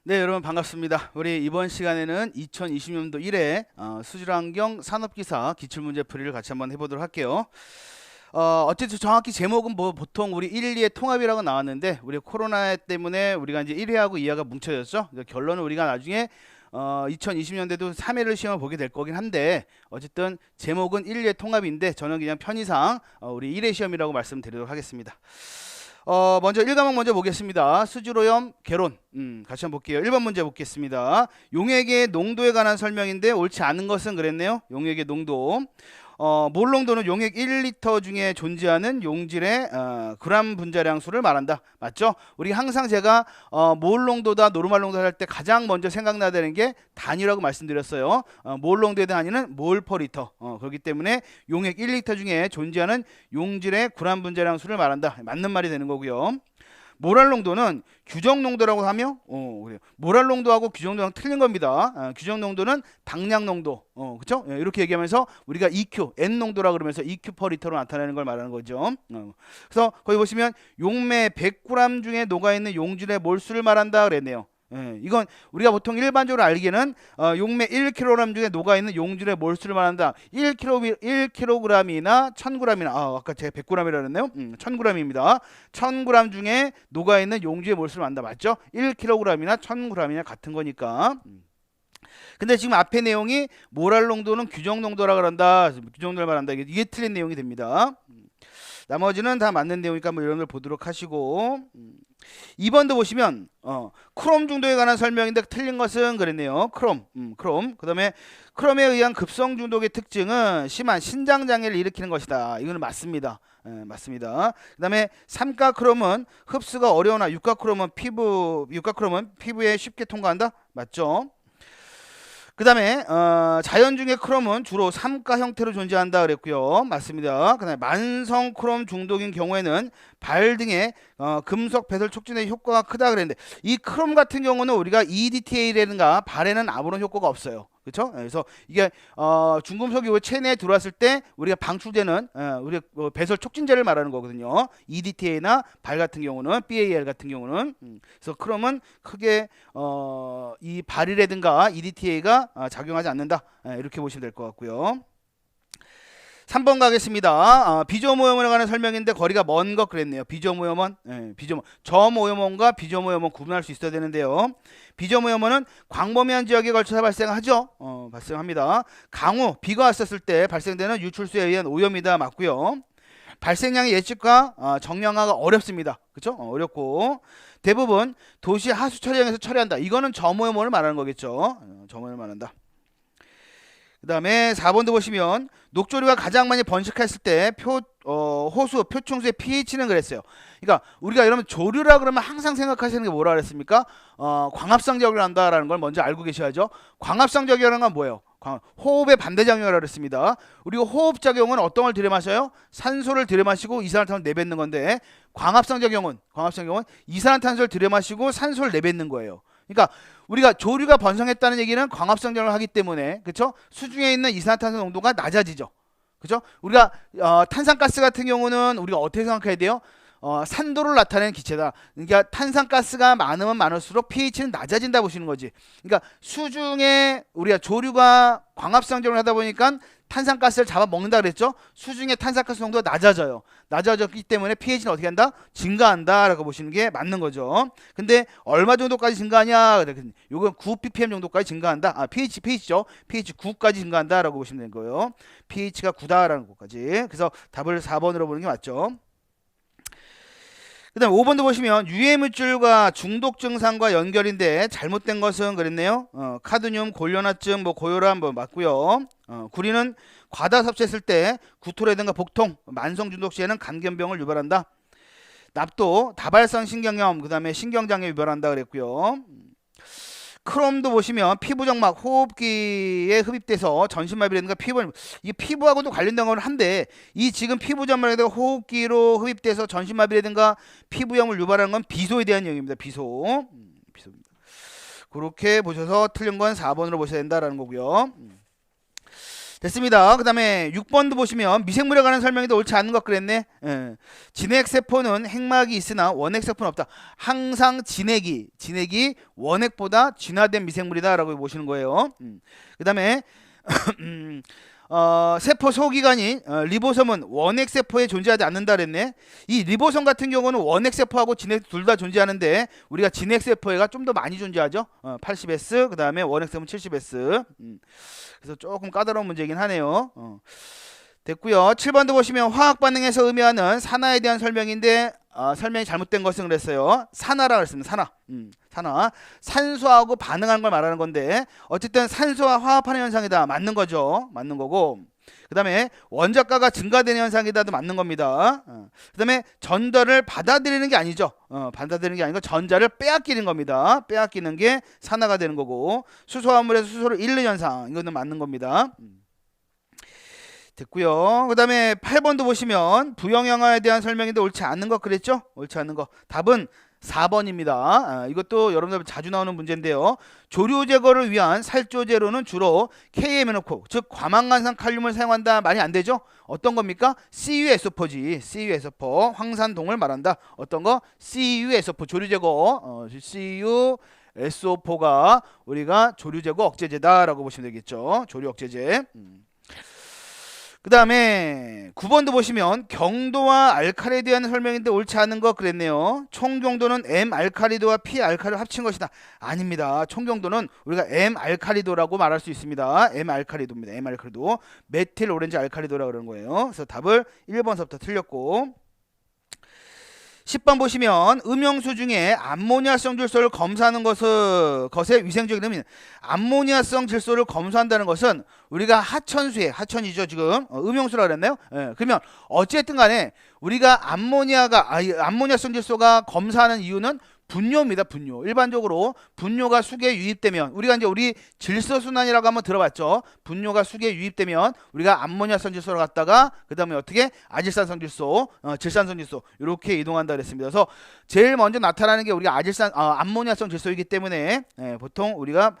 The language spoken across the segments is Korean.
네, 여러분 반갑습니다. 우리 이번 시간에는 2020년도 1회 수질환경 산업기사 기출문제 풀이를 같이 한번 해보도록 할게요. 어쨌든 정확히 제목은 뭐 보통 우리 1, 2의 통합이라고 나왔는데 우리 코로나 때문에 우리가 이제 1회하고 2회가 뭉쳐졌죠. 결론은 우리가 나중에 2020년대도 3회를 시험을 보게 될 거긴 한데 어쨌든 제목은 1, 2의 통합인데 저는 그냥 편의상 우리 1회 시험이라고 말씀드리도록 하겠습니다. 먼저 1과목 먼저 보겠습니다. 수질오염 개론. 같이 한번 볼게요. 1번 문제 보겠습니다. 용액의 농도에 관한 설명인데 옳지 않은 것은 그랬네요. 용액의 농도. 몰 농도는 용액 1리터 중에 존재하는 용질의 그람 분자량 수를 말한다. 맞죠? 우리 항상 제가 몰 농도다 노르말 농도 할 때 가장 먼저 생각나야 되는 게 단위라고 말씀드렸어요. 몰 농도의 단위는 몰 퍼 리터. 그렇기 때문에 용액 1리터 중에 존재하는 용질의 그람 분자량 수를 말한다. 맞는 말이 되는 거고요. 모랄 농도는 규정 농도라고 하며 그래요. 모랄 농도하고 규정 농도랑 틀린 겁니다. 규정 농도는 당량 농도. 그렇죠? 이렇게 얘기하면서 우리가 EQ, N 농도라 그러면서 EQ 퍼 리터로 나타내는 걸 말하는 거죠. 그래서 거기 보시면 용매 100g 중에 녹아 있는 용질의 몰수를 말한다 그랬네요. 이건 우리가 보통 일반적으로 알기는 용매 1kg 중에 녹아있는 용질의 몰수를 말한다. 1kg이나 1000g이나 아까 제가 100g이라 그랬네요. 1000g입니다. 1000g 중에 녹아있는 용질의 몰수를 말한다. 맞죠? 1kg이나 1000g이나 같은 거니까. 근데 지금 앞에 내용이 모랄 농도는 규정 농도라 그런다. 규정 농도를 말한다. 이게 틀린 내용이 됩니다. 나머지는 다 맞는 내용이니까 뭐 이런 걸 보도록 하시고 2번도 보시면 크롬 중독에 관한 설명인데 틀린 것은 그랬네요. 크롬. 그다음에 크롬에 의한 급성 중독의 특징은 심한 신장 장애를 일으키는 것이다. 이거는 맞습니다. 맞습니다. 그다음에 삼가 크롬은 흡수가 어려우나 육가 크롬은 피부에 쉽게 통과한다. 맞죠? 그 다음에 자연 중에 크롬은 주로 삼가 형태로 존재한다 그랬고요. 맞습니다. 그 다음에 만성 크롬 중독인 경우에는 발 등에 금속 배설 촉진의 효과가 크다 그랬는데 이 크롬 같은 경우는 우리가 EDTA라든가 발에는 아무런 효과가 없어요. 그렇죠? 그래서 이게 중금속이 체내에 들어왔을 때 우리가 방출되는 우리 배설 촉진제를 말하는 거거든요. EDTA나 발 같은 경우는 BAL 같은 경우는 그래서 크롬은 크게 이 발이라든가 EDTA가 작용하지 않는다. 이렇게 보시면 될 것 같고요. 3번 가겠습니다. 비점오염원에 관한 설명인데 거리가 먼 것 그랬네요. 비점오염원, 점오염원과 비점오염원 구분할 수 있어야 되는데요. 비점오염원은 광범위한 지역에 걸쳐서 발생하죠. 발생합니다. 강우, 비가 왔었을 때 발생되는 유출수에 의한 오염이다. 맞고요. 발생량의 예측과 정량화가 어렵습니다. 그렇죠? 어렵고 대부분 도시 하수 처리장에서 처리한다. 이거는 점오염원을 말하는 거겠죠. 점오염을 말한다. 그 다음에 4번도 보시면 녹조류가 가장 많이 번식했을 때 호수, 표충수의 pH는 그랬어요. 그러니까 우리가 여러분 조류라 그러면 항상 생각하시는 게 뭐라 그랬습니까? 광합성 작용을 한다라는 걸 먼저 알고 계셔야죠. 광합성 작용이라는 건 뭐예요? 호흡의 반대작용이라고 그랬습니다. 우리가 호흡작용은 어떤 걸 들이마셔요? 산소를 들이마시고 이산화탄소를 내뱉는 건데 광합성 작용은 이산화탄소를 들이마시고 산소를 내뱉는 거예요. 그러니까 우리가 조류가 번성했다는 얘기는 광합성 작용을 하기 때문에 그렇죠? 수중에 있는 이산화탄소 농도가 낮아지죠. 그렇죠? 우리가 탄산가스 같은 경우는 우리가 어떻게 생각해야 돼요? 산도를 나타내는 기체다. 그러니까 탄산가스가 많으면 많을수록 pH는 낮아진다 보시는 거지. 그러니까 수중에 우리가 조류가 광합성 작용을 하다 보니까 탄산가스를 잡아먹는다 그랬죠. 수중에 탄산가스 농도가 낮아져요. 낮아졌기 때문에 pH는 어떻게 한다? 증가한다 라고 보시는 게 맞는 거죠. 근데 얼마 정도까지 증가하냐? 요건 9ppm 정도까지 증가한다. pH죠. pH 9까지 증가한다 라고 보시면 되는 거예요. pH가 9다라는 것까지. 그래서 답을 4번으로 보는 게 맞죠. 그 다음 5번도 보시면 유해물질과 중독 증상과 연결인데 잘못된 것은 그랬네요. 카드뮴, 골련화증, 고혈압 맞고요. 구리는 과다 섭취했을 때 구토라든가 복통, 만성 중독 시에는 간견병을 유발한다. 납도 다발성 신경염, 그 다음에 신경장애 유발한다 그랬고요. 크롬도 보시면 피부정막, 호흡기에 흡입돼서 전신마비라든가 이 피부하고도 관련된 건 한데 이 지금 피부정막이라든가 호흡기로 흡입돼서 전신마비라든가 피부염을 유발하는 건 비소에 대한 내용입니다. 비소입니다. 그렇게 보셔서 틀린 건 4번으로 보셔야 된다라는 거고요. 됐습니다. 그 다음에 6번도 보시면 미생물에 관한 설명인데 옳지 않은 것 그랬네. 예. 진핵세포는 핵막이 있으나 원핵세포는 없다. 항상 진핵이 원핵보다 진화된 미생물이다 라고 보시는 거예요. 그 다음에 세포 소기관인 리보솜은 원핵세포에 존재하지 않는다 그랬네. 이 리보솜 같은 경우는 원핵세포하고 진핵 둘 다 존재하는데 우리가 진핵세포가 좀 더 많이 존재하죠. 80S 그 다음에 원핵세포는 70S. 그래서 조금 까다로운 문제이긴 하네요. 됐고요. 7번도 보시면 화학 반응에서 의미하는 산화에 대한 설명인데 설명이 잘못된 것은 그랬어요. 산화라 그랬습니다. 산화. 산소하고 반응하는 걸 말하는 건데 어쨌든 산소와 화합하는 현상이다. 맞는 거죠. 맞는 거고. 그 다음에 원자가가 증가되는 현상이다도 맞는 겁니다. 그 다음에 전자를 받아들이는 게 아니죠. 받아들이는 게 아니고 전자를 빼앗기는 겁니다. 빼앗기는 게 산화가 되는 거고 수소화물에서 수소를 잃는 현상 이거는 맞는 겁니다. 됐고요. 그 다음에 8번도 보시면 부영양화에 대한 설명인데 옳지 않은 거 그랬죠? 옳지 않은 거. 답은 4번입니다. 이것도 여러분들 자주 나오는 문제인데요. 조류 제거를 위한 살조 재료는 주로 KMNO4, 즉 과망간산 칼륨을 사용한다. 말이 안 되죠? 어떤 겁니까? CuSO4지. CuSO4 황산동을 말한다. 어떤 거? CuSO4 조류 제거. CuSO4가 우리가 조류 제거 억제제다라고 보시면 되겠죠. 조류 억제제. 그 다음에 9번도 보시면 경도와 알칼리에 대한 설명인데 옳지 않은 거 그랬네요. 총 경도는 M 알칼리도와 P 알칼리를 합친 것이다. 아닙니다. 총 경도는 우리가 M 알칼리도라고 말할 수 있습니다. M 알칼리도입니다. M 알칼리도. 메틸 오렌지 알칼리도라고 그러는 거예요. 그래서 답을 1번서부터 틀렸고 10번 보시면 음용수 중에 암모니아성 질소를 검사하는 것의 위생적인 의미는 암모니아성 질소를 검사한다는 것은 우리가 하천이죠 지금 음용수라고 그랬나요? 예, 그러면 어쨌든 간에 우리가 암모니아성 질소가 검사하는 이유는 분뇨입니다. 분뇨. 일반적으로 분뇨가 수계에 유입되면 우리가 이제 우리 질소순환이라고 한번 들어봤죠. 분뇨가 수계에 유입되면 우리가 암모니아성 질소를 갖다가 그 다음에 어떻게 아질산성 질소, 질산성 질소 이렇게 이동한다 그랬습니다. 그래서 제일 먼저 나타나는 게 우리가 암모니아성 질소이기 때문에 보통 우리가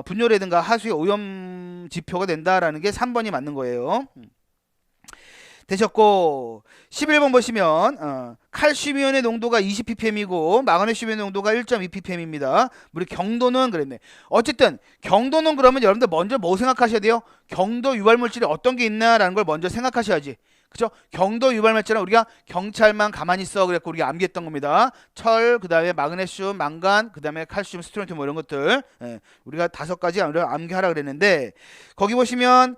분뇨라든가 하수의 오염 지표가 된다라는 게 3번이 맞는 거예요. 되셨고 11번 보시면 칼슘이온의 농도가 20ppm이고 마그네슘의 농도가 1.2ppm입니다. 우리 경도는 그랬네. 어쨌든 경도는 그러면 여러분들 먼저 뭐 생각하셔야 돼요? 경도 유발물질이 어떤 게 있나라는 걸 먼저 생각하셔야지. 그죠? 경도 유발물질은 우리가 경찰만 가만히 있어 그랬고 우리가 암기했던 겁니다. 철, 그 다음에 마그네슘, 망간, 그 다음에 칼슘, 스트론튬 뭐 이런 것들 우리가 5가지 암기하라 그랬는데 거기 보시면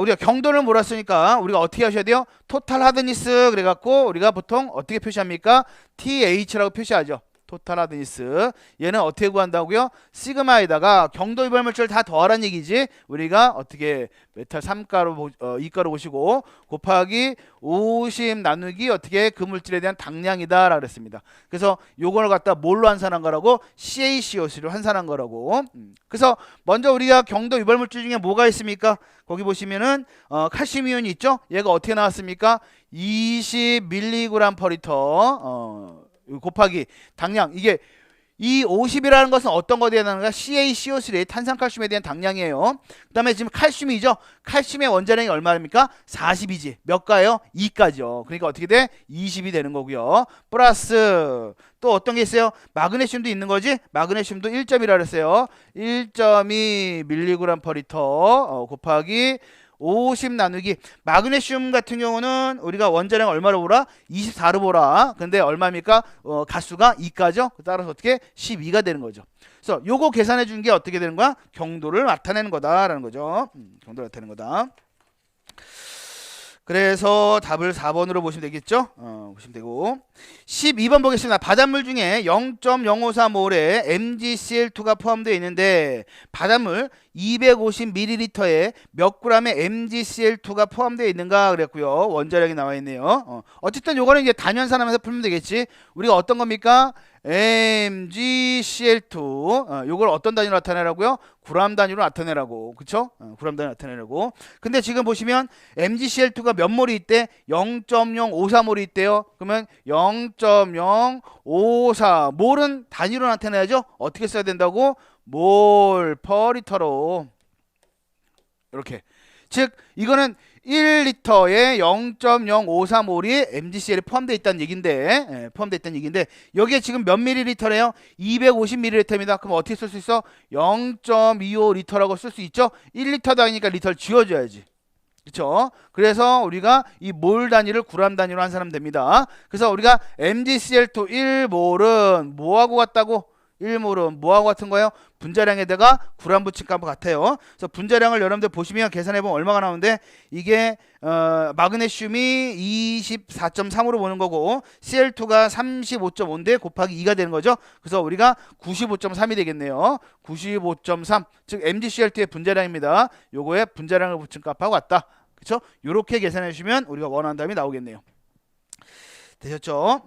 우리가 경도를 몰았으니까 우리가 어떻게 하셔야 돼요? 토탈 하드니스 그래갖고 우리가 보통 어떻게 표시합니까? TH라고 표시하죠. 토탈 하드니스. 얘는 어떻게 구한다고요? 시그마에다가 경도 유발물질을 다 더하라는 얘기지. 우리가 어떻게 메탈 3가로 2가로 보시고 곱하기 50 나누기 어떻게 그 물질에 대한 당량이다 라고 그랬습니다. 그래서 요걸 갖다 뭘로 환산한 거라고? CaCO3로 환산한 거라고. 그래서 먼저 우리가 경도 유발물질 중에 뭐가 있습니까? 거기 보시면은 칼슘 이온이 있죠. 얘가 어떻게 나왔습니까? 20mg/L 곱하기 당량. 이게 이 50이라는 것은 어떤 거에 대한 CaCO3 탄산칼슘에 대한 당량이에요. 그 다음에 지금 칼슘이죠. 칼슘의 원자량이 얼마입니까? 40이지. 몇 가요? 2가죠. 그러니까 어떻게 돼? 20이 되는 거고요. 플러스 또 어떤 게 있어요? 마그네슘도 있는 거지. 마그네슘도 1.2라 그랬어요. 1.2mg/L 곱하기 50 나누기 마그네슘 같은 경우는 우리가 원자량 얼마로 보라? 24로 보라. 근데 얼마입니까? 가수가 2가죠. 따라서 어떻게? 12가 되는 거죠. 그래서 요거 계산해 준 게 어떻게 되는 거야? 경도를 나타내는 거다라는 거죠. 경도를 나타내는 거다. 그래서 답을 4번으로 보시면 되겠죠. 보시면 되고 12번 보겠습니다. 바닷물 중에 0.054몰의 MgCl2가 포함되어 있는데 바닷물 250ml에 몇 g의 MgCl2가 포함되어 있는가 그랬고요. 원자량이 나와 있네요. 어쨌든 요거는 이제 단위환산하면서 풀면 되겠지. 우리가 어떤 겁니까? MgCl2 요걸 어떤 단위로 나타내라고요? g 단위로 나타내라고. 그쵸? g 단위로 나타내라고. 근데 지금 보시면 MgCl2가 몇 몰이 있대? 0.054몰이 있대요. 그러면 0.054 몰은 단위로 나타내야죠. 어떻게 써야 된다고? 몰 퍼 리터로 이렇게. 즉 이거는 1리터에 0.0535리 MgCl이 포함되어 있다는 얘기인데, 포함되어 있다는 얘기인데 여기에 지금 몇 밀리리터래요? 250ml입니다. 그럼 어떻게 쓸 수 있어? 0.25리터라고 쓸 수 있죠? 1리터도 아니니까 리터를 지워줘야지. 그렇죠? 그래서 우리가 이 몰 단위를 그램 단위로 한 사람 됩니다. 그래서 우리가 MgCl2 1몰은 뭐하고 같다고? 1몰은 뭐하고 같은 거예요? 분자량에다가 그램 붙인 값과 같아요. 그래서 분자량을 여러분들 보시면 계산해보면 얼마가 나오는데 이게 마그네슘이 24.3으로 보는 거고 Cl2가 35.5인데 곱하기 2가 되는 거죠. 그래서 우리가 95.3이 되겠네요. 95.3 즉 MgCl2의 분자량입니다. 요거에 분자량을 붙인 값하고 같다. 그렇죠? 요렇게 계산해 주시면 우리가 원하는 답이 나오겠네요. 되셨죠?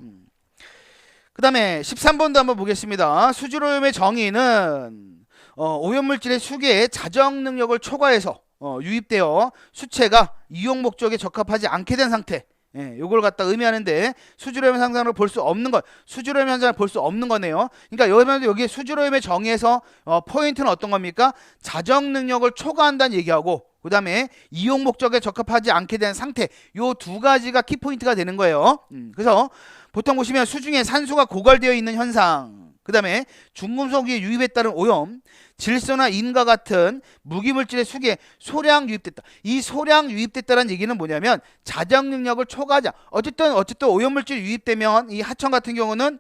그 다음에 13번도 한번 보겠습니다. 수질오염의 정의는 오염물질의 수계에 자정 능력을 초과해서 유입되어 수체가 이용 목적에 적합하지 않게 된 상태. 요걸 갖다 의미하는데 수질오염 현상을 볼 수 없는 것, 수질오염 현상을 볼 수 없는 거네요. 그러니까 여기 수질오염의 정의에서 포인트는 어떤 겁니까? 자정 능력을 초과한다는 얘기하고 그 다음에 이용 목적에 적합하지 않게 된 상태, 요 두 가지가 키포인트가 되는 거예요. 그래서 보통 보시면 수중에 산소가 고갈되어 있는 현상, 그 다음에 중금속이 유입에 따른 오염, 질소나 인과 같은 무기물질의 수기에 소량 유입됐다. 이 소량 유입됐다는 얘기는 뭐냐면 자정 능력을 초과하자. 어쨌든 오염물질이 유입되면 이 하청 같은 경우는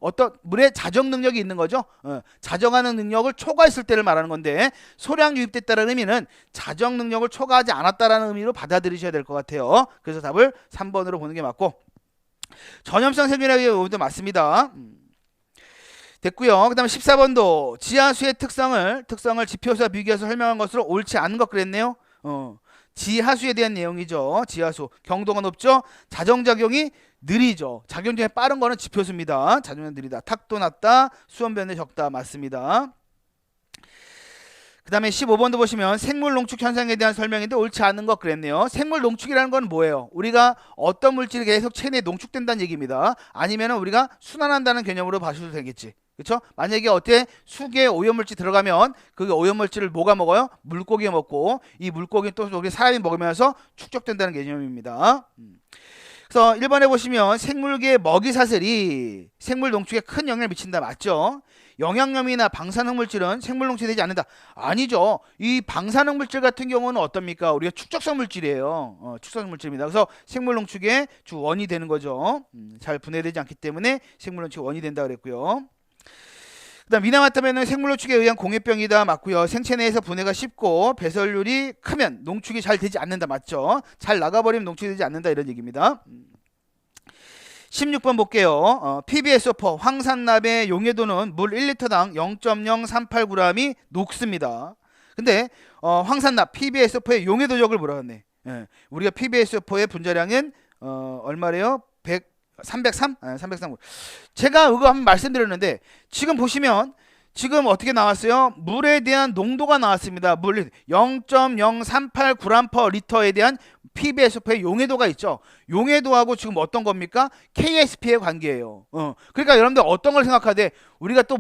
어떤 물에 자정 능력이 있는 거죠. 자정하는 능력을 초과했을 때를 말하는 건데 소량 유입됐다는 의미는 자정 능력을 초과하지 않았다라는 의미로 받아들이셔야 될 것 같아요. 그래서 답을 3번으로 보는 게 맞고 전염성 세균의 오염도 맞습니다. 됐고요. 그 다음에 14번도 지하수의 특성을 지표수와 비교해서 설명한 것으로 옳지 않은 것 그랬네요. 지하수에 대한 내용이죠. 지하수 경도가 높죠. 자정작용이 느리죠. 작용 중에 빠른 거는 지표수입니다. 작용이 느리다. 탁도 낮다. 수온변이 적다. 맞습니다. 그 다음에 15번도 보시면 생물 농축 현상에 대한 설명인데 옳지 않은 것 그랬네요. 생물 농축이라는 건 뭐예요? 우리가 어떤 물질이 계속 체내에 농축된다는 얘기입니다. 아니면 우리가 순환한다는 개념으로 봐주셔도 되겠지. 그렇죠? 만약에 수계에 오염물질 들어가면 그 오염물질을 뭐가 먹어요? 물고기가 먹고 이 물고기는 또 우리 사람이 먹으면서 축적된다는 개념입니다. 그래서 1번에 보시면 생물계의 먹이사슬이 생물 농축에 큰 영향을 미친다. 맞죠? 영양염이나 방사능물질은 생물 농축되지 않는다. 아니죠. 이 방사능물질 같은 경우는 어떻습니까? 우리가 축적성 물질이에요. 축적성 물질입니다. 그래서 생물 농축의 주 원이 되는 거죠. 잘 분해되지 않기 때문에 생물 농축이 원이 된다 그랬고요. 그 다음 위나마타면은 생물 농축에 의한 공해병이다. 맞고요. 생체 내에서 분해가 쉽고 배설률이 크면 농축이 잘 되지 않는다. 맞죠? 잘 나가버리면 농축이 되지 않는다 이런 얘기입니다. 16번 볼게요. PbSO4 황산납의 용해도는 물 1리터당 0.038g이 녹습니다. 근데 황산납 PbSO4의 용해도적을 물어봤네. 우리가 PbSO4의 분자량은 얼마래요? 303? 303. 제가 이거 한번 말씀드렸는데 지금 보시면 지금 어떻게 나왔어요? 물에 대한 농도가 나왔습니다. 물 0.038g/L에 대한 PbSO4의 용해도가 있죠. 용해도하고 지금 어떤 겁니까? KSP의 관계예요. 그러니까 여러분들 어떤 걸 생각하되 우리가 또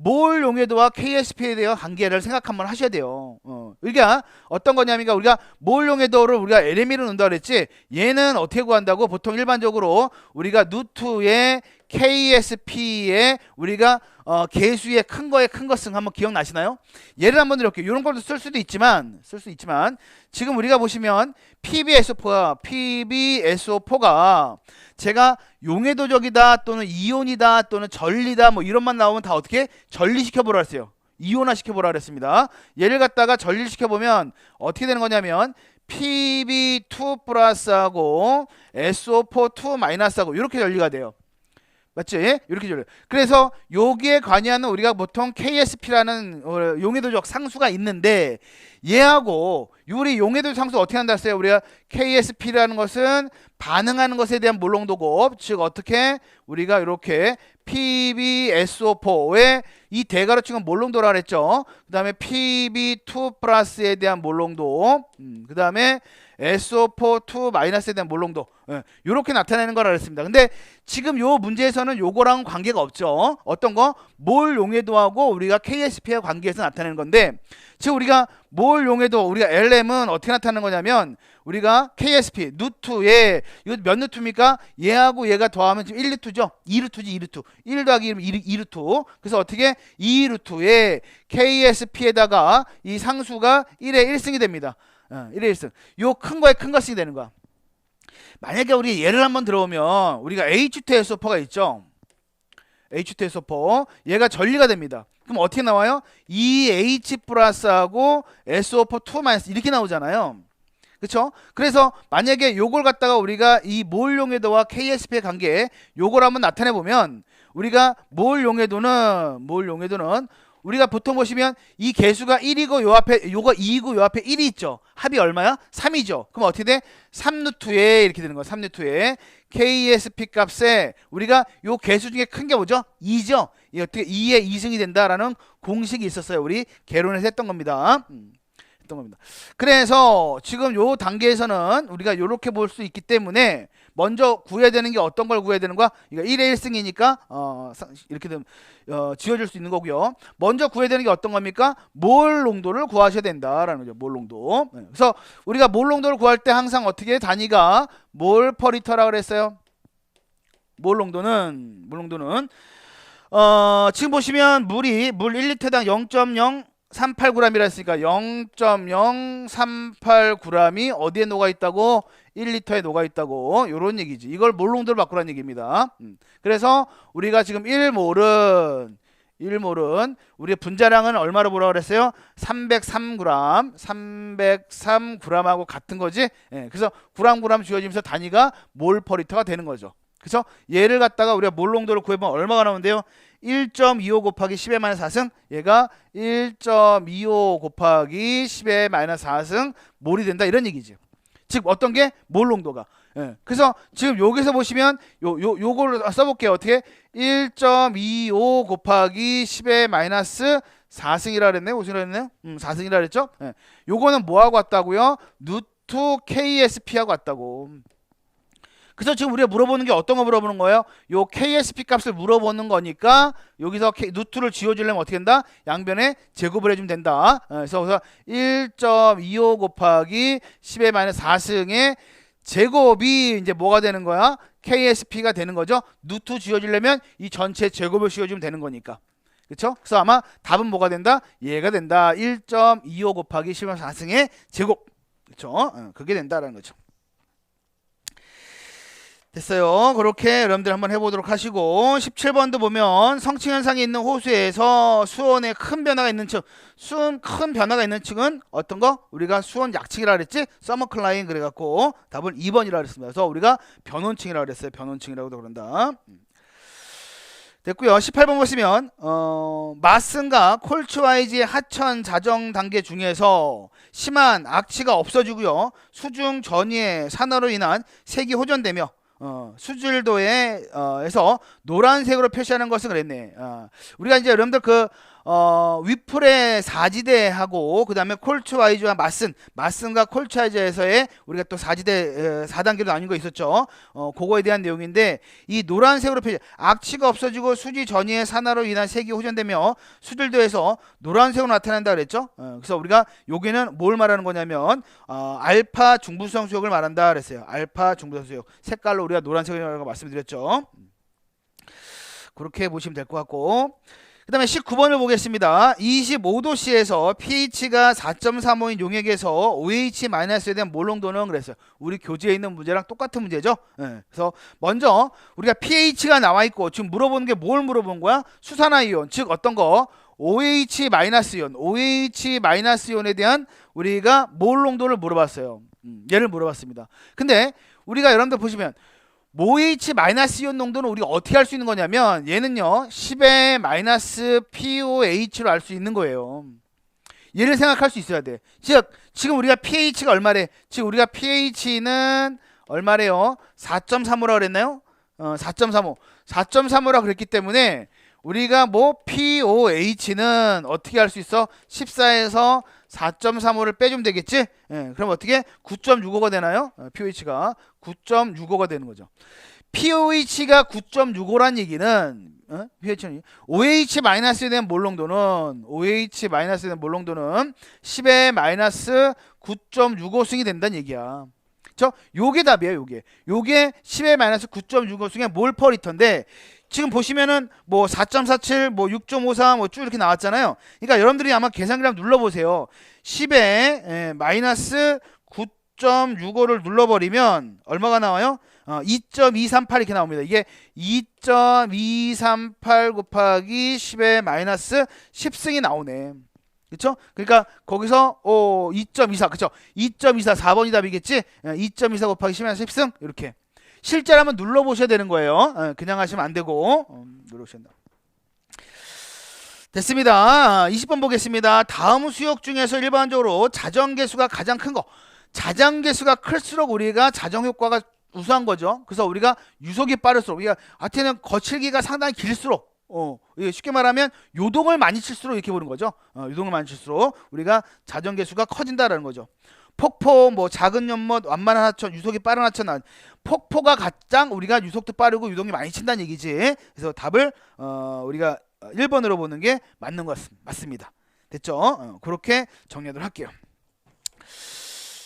몰 용해도와 KSP에 대한 관계를 생각 한번 하셔야 돼요. 그러니까 어떤 거냐면 우리가 몰 용해도를 우리가 LME로 넣는다 그랬지. 얘는 어떻게 구한다고? 보통 일반적으로 우리가 누트의 KSP에 우리가 계수의 큰 거에 큰 것은 한번 기억나시나요? 예를 한번 드릴게요. 이런 것도 쓸 수 있지만 지금 우리가 보시면 PbSO4가 제가 용해도적이다 또는 이온이다 또는 전리다 뭐 이런만 나오면 다 어떻게 전리시켜 보라 했어요. 이온화 시켜 보라 그랬습니다. 얘를 갖다가 전리시켜 보면 어떻게 되는 거냐면 Pb2 플러스하고 SO4 2 마이너스하고 이렇게 전리가 돼요. 맞지? 이렇게 전리. 그래서 여기에 관여하는 우리가 보통 KSP라는 용해도적 상수가 있는데 얘하고 우리 용해도 상수 어떻게 한다 했어요? 우리가 KSP라는 것은 반응하는 것에 대한 몰농도고 즉 어떻게 우리가 이렇게 PbSO4의 이 대괄호 치면 몰농도라 그랬죠. 그 다음에 Pb2 플러스에 대한 몰농도 그 다음에 SO4 2 마이너스에 대한 몰농도 이렇게 나타내는 거라 그랬습니다. 근데 지금 요 문제에서는 요거랑 관계가 없죠. 어떤 거? 몰 용해도하고 우리가 KSP와 관계해서 나타내는 건데 지금 우리가 몰용해도 우리가 LM은 어떻게 나타나는 거냐면 우리가 KSP 누트에 이거 몇 누트입니까? 얘하고 얘가 더하면 지금 1루트죠. 2루트지 2루트. 1 더하기 1이면 2루트. 그래서 어떻게 2루트에 KSP에다가 이 상수가 1의 1승이 됩니다. 1의 1승. 요 큰 거에 큰 것이 되는 거야. 만약에 우리 예를 한번 들어보면 우리가 H2SO4가 있죠. H2SO4 얘가 전리가 됩니다. 그럼 어떻게 나와요? 2H 플러스하고 SO4 2 마이너스 이렇게 나오잖아요. 그렇죠? 그래서 만약에 요걸 갖다가 우리가 이 몰용해도와 KSP의 관계 요걸 한번 나타내 보면 우리가 몰용해도는 우리가 보통 보시면 이 개수가 1이고 요 앞에 요거 2이고 요 앞에 1이 있죠. 합이 얼마야? 3이죠. 그럼 어떻게 돼? 3루트에 이렇게 되는 거야. 3루트에 KSP 값에 우리가 요 개수 중에 큰 게 뭐죠? 2죠. 이 어떻게 2의 2승이 된다라는 공식이 있었어요. 우리 개론에서 했던 겁니다. 그래서 지금 요 단계에서는 우리가 요렇게 볼 수 있기 때문에 먼저 구해야 되는 게 어떤 걸 구해야 되는 거야? 이거 1의 1승이니까 이렇게 되면 지워줄 수 있는 거고요. 먼저 구해야 되는 게 어떤 겁니까? 몰 농도를 구하셔야 된다라는 거죠. 몰 농도. 그래서 우리가 몰 농도를 구할 때 항상 어떻게 단위가 몰 퍼리터라고 그랬어요. 몰 농도는 지금 보시면 물 1리터당 0.038g이라 했으니까 0.038g이 어디에 녹아 있다고? 1리터에 녹아 있다고. 요런 얘기지. 이걸 몰 농도를 바꾸라는 얘기입니다. 그래서 우리가 지금 1몰은 우리의 분자량은 얼마로 보라고 그랬어요? 303g하고 같은 거지. 그래서 g 지워지면서 단위가 몰 퍼리터가 되는 거죠. 그래서 얘를 갖다가 우리가 몰 농도를 구해보면 얼마가 나오는데요? 1.25 곱하기 10의 마이너스 4승 얘가 1.25 곱하기 10의 마이너스 4승 몰이 된다 이런 얘기지. 즉 어떤 게 몰 농도가. 그래서 지금 여기서 보시면 요거를 써볼게요. 어떻게 1.25 곱하기 10의 마이너스 4승이라 그랬네요. 4승이라 그랬죠. 요거는 뭐하고 왔다고요? 누트 KSP하고 왔다고. 그래서 지금 우리가 물어보는 게 어떤 거 물어보는 거예요? 요 KSP 값을 물어보는 거니까 여기서 누트를 지워주려면 어떻게 된다? 양변에 제곱을 해주면 된다. 그래서 1.25 곱하기 10의 마이너스 4승의 제곱이 이제 뭐가 되는 거야? KSP가 되는 거죠. 누트 지워주려면 이 전체 제곱을 씌워주면 되는 거니까. 그렇죠? 그래서 아마 답은 뭐가 된다? 얘가 된다. 1.25 곱하기 10의 4승의 제곱. 그렇죠? 그게 된다라는 거죠. 됐어요. 그렇게 여러분들 한번 해보도록 하시고 17번도 보면 성층현상이 있는 호수에서 수온에 큰 변화가 있는 층 큰 변화가 있는 층은 어떤 거? 우리가 수온 약층이라 그랬지? 서머클라인 그래갖고 답은 2번이라 그랬습니다. 그래서 우리가 변온층이라 그랬어요. 변온층이라고도 그런다. 됐고요. 18번 보시면 마슨과 콜츠와이즈의 하천 자정 단계 중에서 심한 악취가 없어지고요. 수중 전이의 산화로 인한 색이 호전되며 수질도에서 노란색으로 표시하는 것은 그랬네. 우리가 이제 여러분들 위플의 사지대하고 그 다음에 콜츠와이즈와 마슨과 콜츠와이즈에서의 우리가 또 사지대 4단계로 나뉜 거 있었죠. 그거에 대한 내용인데 이 노란색으로 표시 악취가 없어지고 수지 전이의 산화로 인한 색이 호전되며 수질도에서 노란색으로 나타난다 그랬죠. 그래서 우리가 여기는 뭘 말하는 거냐면 알파 중부성 수역을 말한다 그랬어요. 알파 중부성 수역 색깔로 우리가 노란색이라고 말씀드렸죠. 그렇게 보시면 될 것 같고 그 다음에 19번을 보겠습니다. 25도씨에서 pH가 4.35인 용액에서 OH-에 대한 몰 농도는 그랬어요. 우리 교재에 있는 문제랑 똑같은 문제죠. 그래서 먼저 우리가 pH가 나와 있고 지금 물어보는 게 뭘 물어본 거야? 수산화이온, 즉 어떤 거? OH-이온, OH-이온에 대한 우리가 몰 농도를 물어봤어요. 얘를 물어봤습니다. 근데 우리가 여러분들 보시면 OH-이온 농도는 우리가 어떻게 할 수 있는 거냐면 얘는요 10의 마이너스 POH로 알 수 있는 거예요. 얘를 생각할 수 있어야 돼. 즉 지금 우리가 pH가 얼마래? 지금 우리가 pH는 얼마래요? 4.35라고 그랬나요? 4.35라 그랬기 때문에 우리가 POH는 어떻게 할 수 있어? 14에서 4.35를 빼주면 되겠지? 그럼 어떻게? 9.65가 되나요? pH가 9.65가 되는 거죠. pH가 9.65란 얘기는 pH는 OH-에 대한 몰농도는 10의 마이너스 9.65승이 된다는 얘기야. 그쵸? 요게 답이에요. 요게 10의 마이너스 9.65승의 몰퍼리터인데 지금 보시면은 뭐 4.47, 뭐 6.54, 뭐 쭉 이렇게 나왔잖아요. 그러니까 여러분들이 아마 계산기를 한번 눌러보세요. 10의 마이너스 9.65를 눌러버리면 얼마가 나와요? 2.238 이렇게 나옵니다. 이게 2.238 곱하기 10의 마이너스 10승이 나오네. 그쵸? 그러니까 거기서 2.24 그쵸? 2.24 4번이 답이겠지? 2.24 곱하기 10의 마이너스 10승 이렇게 실제로 한번 눌러보셔야 되는 거예요. 그냥 하시면 안 되고 눌러보셔야 된다. 됐습니다. 20번 보겠습니다. 다음 수역 중에서 일반적으로 자정계수가 가장 큰 거. 자정계수가 클수록 우리가 자정효과가 우수한 거죠. 그래서 우리가 유속이 빠를수록 우리가 하여튼 거칠기가 상당히 길수록 쉽게 말하면 요동을 많이 칠수록 이렇게 보는 거죠. 요동을 많이 칠수록 우리가 자정계수가 커진다라는 거죠. 폭포, 뭐 작은 연못, 완만한 하천, 유속이 빠른 하천, 폭포가 가장 우리가 유속도 빠르고 유동이 많이 친다는 얘기지. 그래서 답을 우리가 1번으로 보는 게 맞는 것 맞습니다. 됐죠? 그렇게 정리하도록 할게요.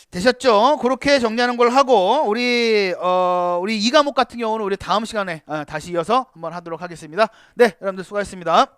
되셨죠? 그렇게 정리하는 걸 하고 우리 이 과목 같은 경우는 우리 다음 시간에 다시 이어서 한번 하도록 하겠습니다. 네, 여러분들 수고하셨습니다.